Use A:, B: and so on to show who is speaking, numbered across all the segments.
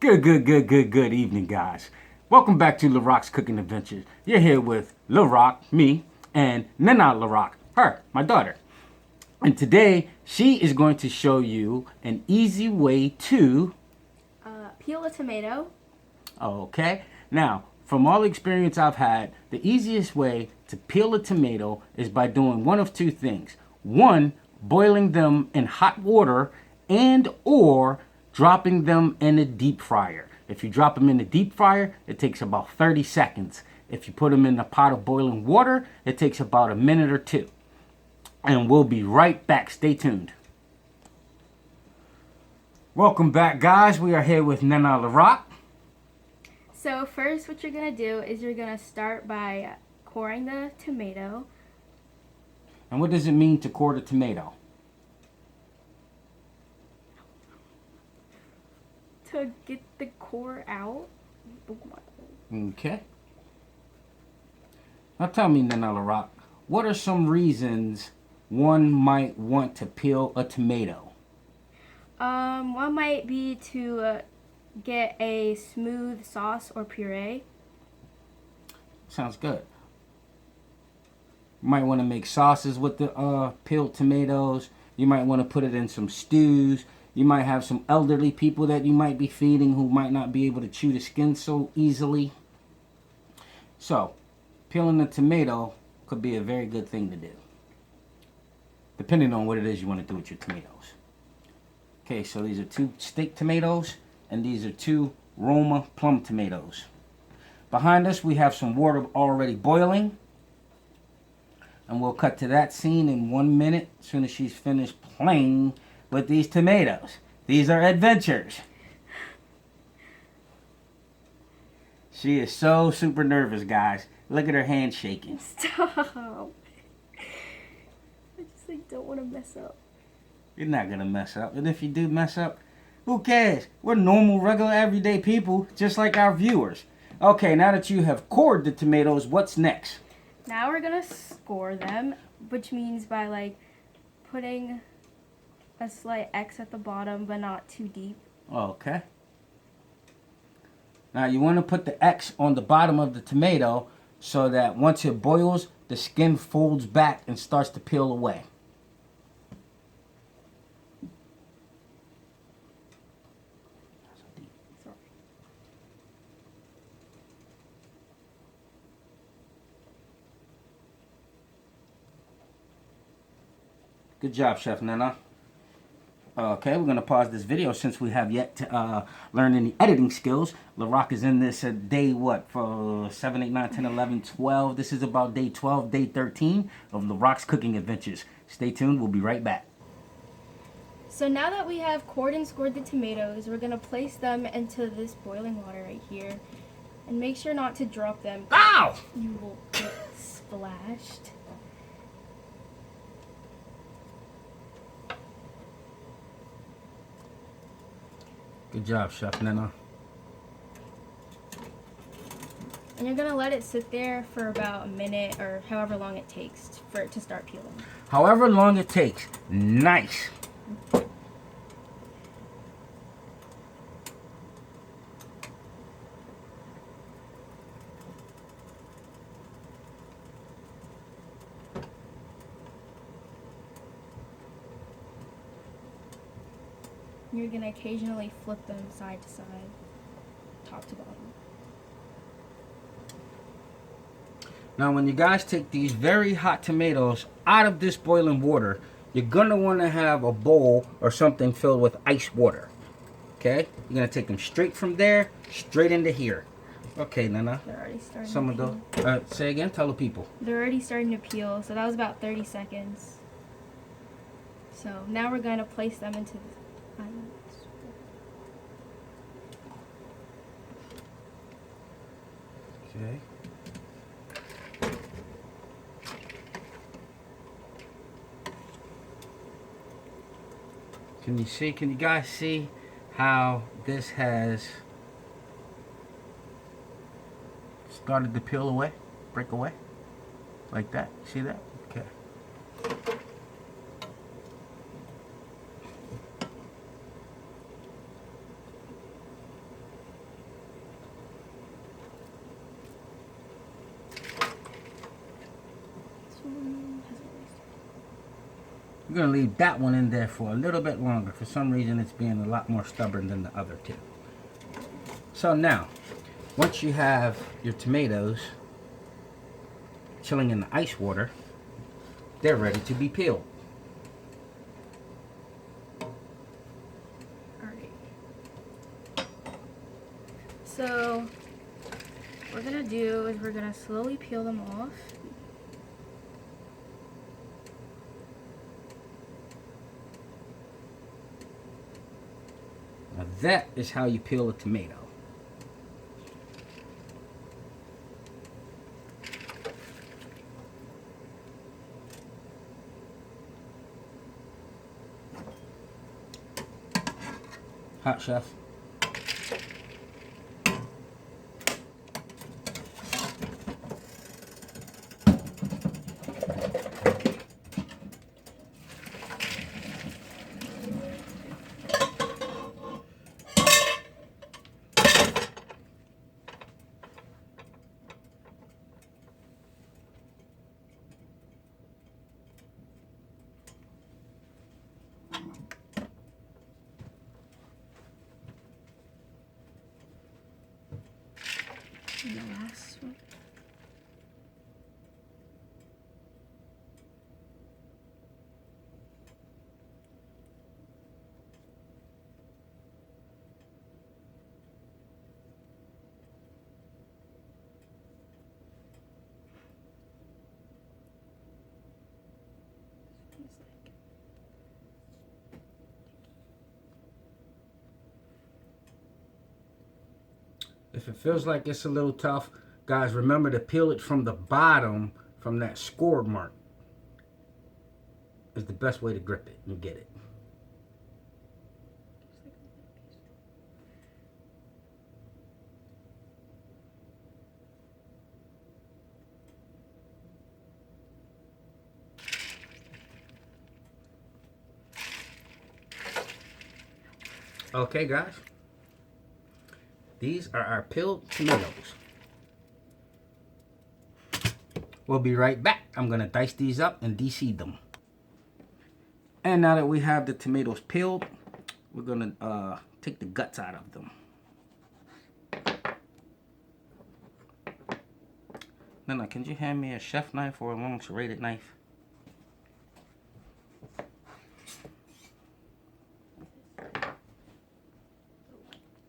A: Good evening, guys. Welcome back to Larock's Cooking Adventures. You're here with Larock, me, and Nena Larock, her, my daughter. And today, she is going to show you an easy way to...
B: Peel a tomato.
A: Okay. Now, from all the experience I've had, the easiest way to peel a tomato is by doing one of two things. One, boiling them in hot water and or dropping them in a deep fryer. If you drop them in the deep fryer, it takes about 30 seconds. If you put them in a pot of boiling water, it takes about a minute or two. And we'll be right back. Stay tuned. Welcome back, guys. We are here with Nena Larock.
B: So first what you're going to do is you're going to start by coring the tomato.
A: And what does it mean to core the tomato?
B: To get the core out.
A: Okay. Now tell me, Nena Larock, what are some reasons one might want to peel a tomato?
B: One might be to get a smooth sauce or puree.
A: Sounds good. You might want to make sauces with the peeled tomatoes. You might want to put it in some stews. You might have some elderly people that you might be feeding who might not be able to chew the skin so easily. So, peeling a tomato could be a very good thing to do, depending on what it is you want to do with your tomatoes. Okay, so these are 2 steak tomatoes, and these are 2 Roma plum tomatoes. Behind us, we have some water already boiling. And we'll cut to that scene in 1 minute, as soon as she's finished playing with these tomatoes. These are adventures. She is so super nervous, guys. Look at her hand shaking.
B: Stop. I just don't want to mess up.
A: You're not going to mess up. And if you do mess up, who cares? We're normal, regular, everyday people, just like our viewers. Okay, now that you have cored the tomatoes, what's next?
B: Now we're going to score them, which means by putting a slight X at the bottom, but not too deep.
A: Okay. Now you want to put the X on the bottom of the tomato so that once it boils, the skin folds back and starts to peel away. Good job, Chef Nena. Okay, we're going to pause this video since we have yet to learn any editing skills. Larock is in this at day, for 7, 8, 9, 10, 11, 12. This is about day 12, day 13 of Larock's Cooking Adventures. Stay tuned. We'll be right back.
B: So now that we have cored and scored the tomatoes, we're going to place them into this boiling water right here. And make sure not to drop them.
A: Ow!
B: You will get splashed.
A: Good job, Chef Nena.
B: And you're going to let it sit there for about a minute or however long it takes for it to start peeling.
A: However long it takes. Nice.
B: You're going to occasionally flip them side to side, top to bottom.
A: Now, when you guys take these very hot tomatoes out of this boiling water, you're going to want to have a bowl or something filled with ice water. Okay? You're going to take them straight from there, straight into here. Okay, Nena.
B: They're already starting
A: Some
B: to
A: of
B: peel.
A: those. Say again, tell the people.
B: They're already starting to peel, so that was about 30 seconds. So now we're going to place them into the
A: Okay. Can you guys see how this has started to peel away, break away? Like that, see that? Okay. We're going to leave that one in there for a little bit longer. For some reason, it's being a lot more stubborn than the other two. So now, once you have your tomatoes chilling in the ice water, they're ready to be peeled.
B: Alright. So, what we're going to do is we're going to slowly peel them off.
A: Now that is how you peel a tomato. Hot chef.
B: And the last one.
A: If it feels like it's a little tough, guys, remember to peel it from the bottom, from that score mark. Is the best way to grip it and get it. Okay, guys. These are our peeled tomatoes. We'll be right back. I'm going to dice these up and de-seed them. And now that we have the tomatoes peeled, we're going to take the guts out of them. Nena, can you hand me a chef knife or a long serrated knife?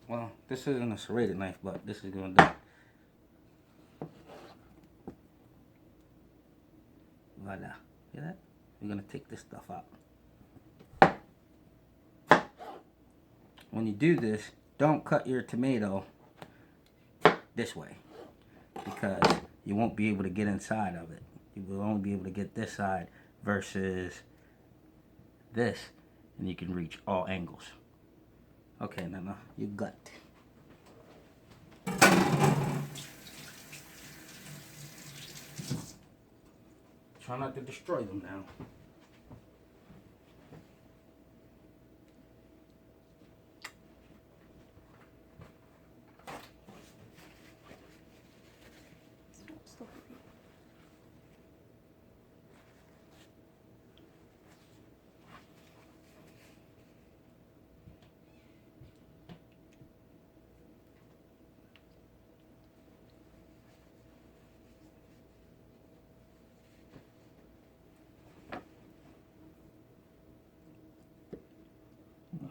A: Well, this isn't a serrated knife, but this is going to do it. Voila. See that? We're going to take this stuff out. When you do this, don't cut your tomato this way, because you won't be able to get inside of it. You will only be able to get this side versus this, and you can reach all angles. Okay, Nena, you gut. Try not to destroy them now.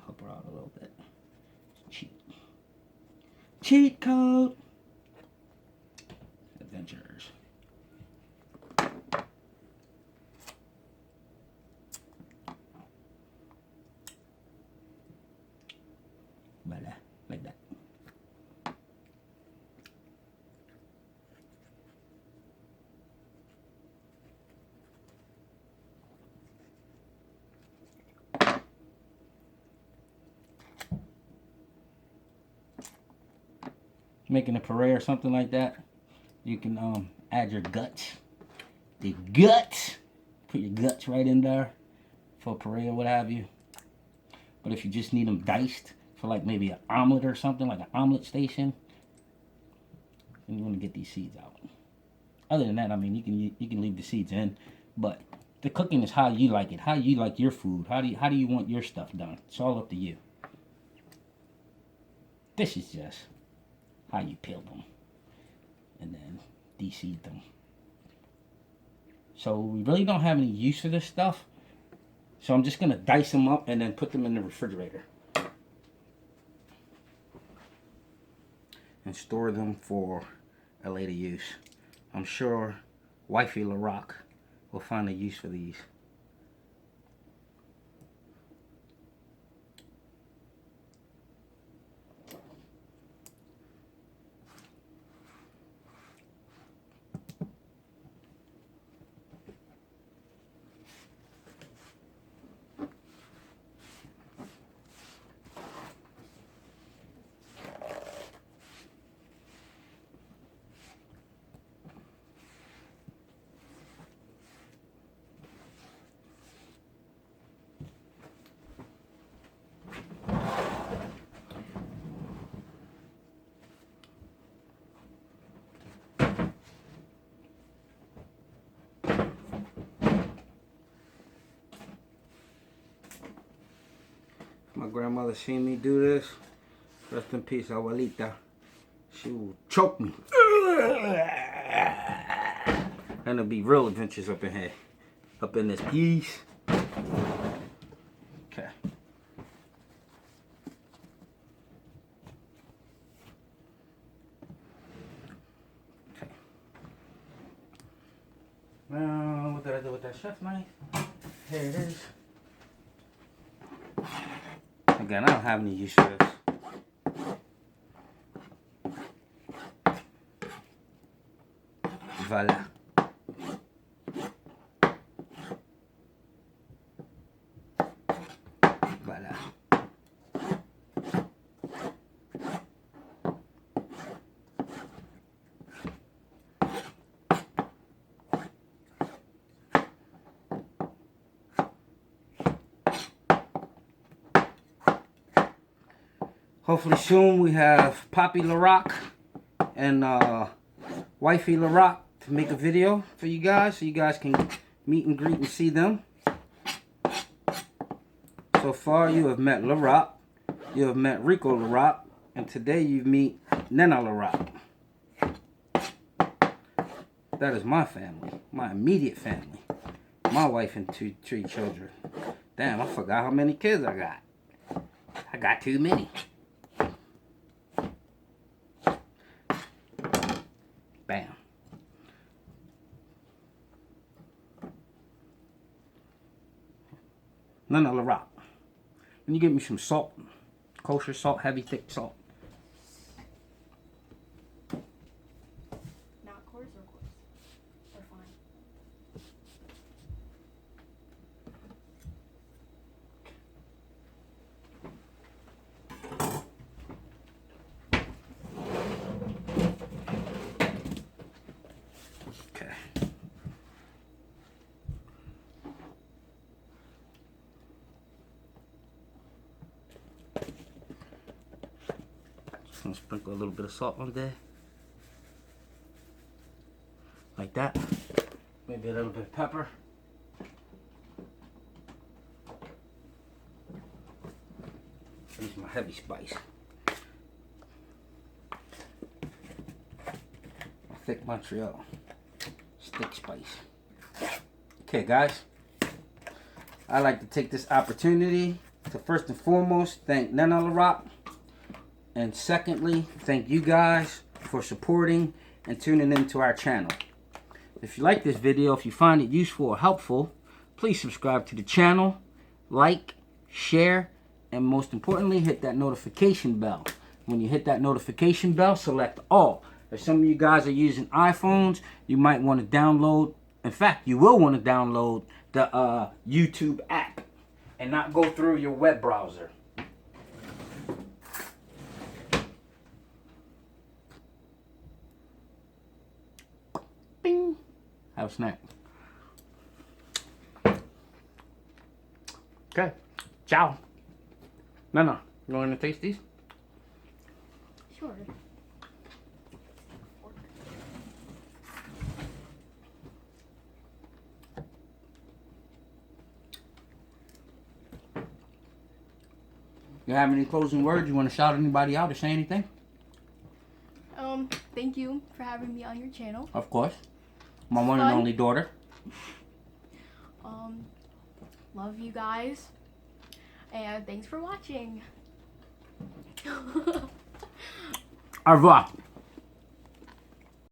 A: Help her out a little bit. Cheat code. Adventures. Voila, like that. Making a puree or something like that, you can add your guts. The guts. Put your guts right in there for a puree or what have you. But if you just need them diced for like maybe an omelet or something, like an omelet station, then you want to get these seeds out. Other than that, I mean, you can leave the seeds in, but the cooking is how you like it, how you like your food, how do you want your stuff done. It's all up to you. This is just how you peel them and then de-seed them. So we really don't have any use for this stuff. So I'm just gonna dice them up and then put them in the refrigerator and store them for a later use. I'm sure wifey Larock will find a use for these. My grandmother seen me do this. Rest in peace, abuelita. She will choke me. And it'll be real adventures up in here. Up in this piece. Okay. Okay. Now, what did I do with that chef knife? Here it is. Again, I don't have any use for this. Voila. Voila. Hopefully soon we have Poppy Larock and Wifey Larock to make a video for you guys so you guys can meet and greet and see them. So far you have met Larock, you have met Rico Larock, and today you meet Nena Larock. That is my family, my immediate family. My wife and three children. Damn, I forgot how many kids I got. I got too many. Bam. None of Larock. And you give me some salt. Kosher salt, heavy, thick salt.
B: Not coarse or coarse? Or fine?
A: Okay. Just gonna sprinkle a little bit of salt on there. Like that. Maybe a little bit of pepper. Use my heavy spice. Thick Montreal. Stick spice. Okay, guys. I'd like to take this opportunity to first and foremost thank Nena Larock. And secondly, thank you guys for supporting and tuning into our channel. If you like this video, if you find it useful or helpful, please subscribe to the channel, like, share, and most importantly, hit that notification bell. When you hit that notification bell, select all. If some of you guys are using iPhones, you might want to download, in fact, you will want to download the YouTube app and not go through your web browser. Bing. Have a snack. Okay. Ciao. No. You want to taste these?
B: Sure.
A: You have any closing words? You want to shout anybody out or say anything?
B: Thank you for having me on your channel.
A: Of course. My one and only daughter.
B: Love you guys. And thanks for watching.
A: Au revoir.